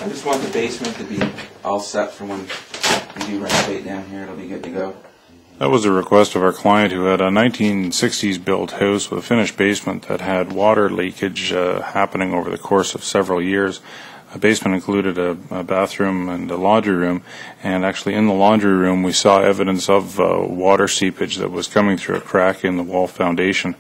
I just want the basement to be all set for when we do renovate down here. It'll be good to go. That was a request of our client who had a 1960s built house with a finished basement that had water leakage happening over the course of several years. A basement included a bathroom and a laundry room, and actually in the laundry room we saw evidence of water seepage that was coming through a crack in the wall foundation.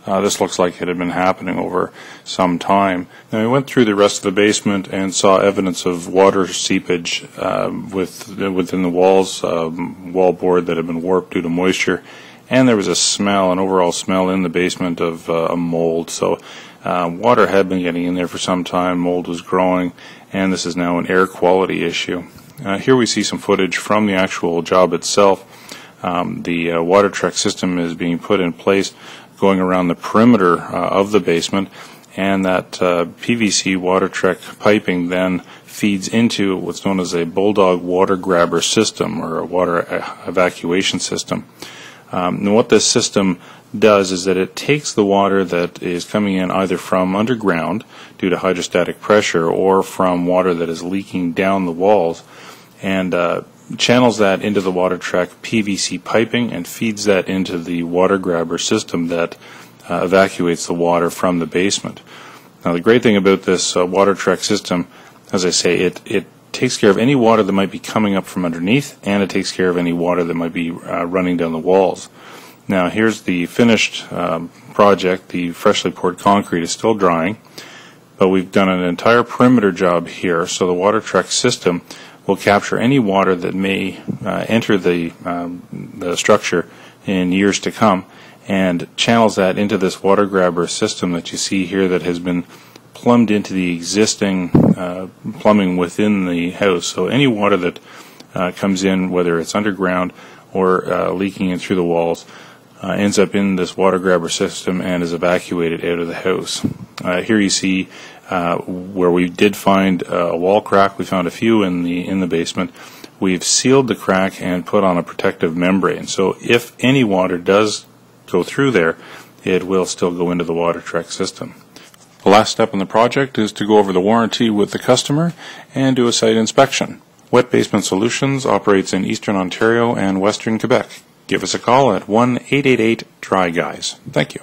This looks like it had been happening over some time. Now we went through the rest of the basement and saw evidence of water seepage within the walls, wall board that had been warped due to moisture, and there was a smell, an overall smell in the basement of a mold. So water had been getting in there for some time, mold was growing, and this is now an air quality issue. Here we see some footage from the actual job itself. The WaterTrex system is being put in place going around the perimeter of the basement, and that PVC WaterTrex piping then feeds into what's known as a Bulldog water grabber system, or a water evacuation system. And what this system does is that it takes the water that is coming in either from underground due to hydrostatic pressure or from water that is leaking down the walls, and channels that into the WaterTrex PVC piping and feeds that into the water grabber system that evacuates the water from the basement. Now the great thing about this WaterTrex system, as I say, it takes care of any water that might be coming up from underneath, and it takes care of any water that might be running down the walls. Now here's the finished project. The freshly poured concrete is still drying, but we've done an entire perimeter job here, so the WaterTrex system will capture any water that may enter the structure in years to come, and channels that into this water grabber system that you see here that has been plumbed into the existing plumbing within the house. So any water that comes in, whether it's underground or leaking in through the walls, ends up in this water grabber system and is evacuated out of the house. Here you see where we did find a wall crack. We found a few in the basement. We've sealed the crack and put on a protective membrane. So if any water does go through there, it will still go into the WaterTrex system. The last step in the project is to go over the warranty with the customer and do a site inspection. Wet Basement Solutions operates in Eastern Ontario and Western Quebec. Give us a call at 1-888-DRY-GUYS. Thank you.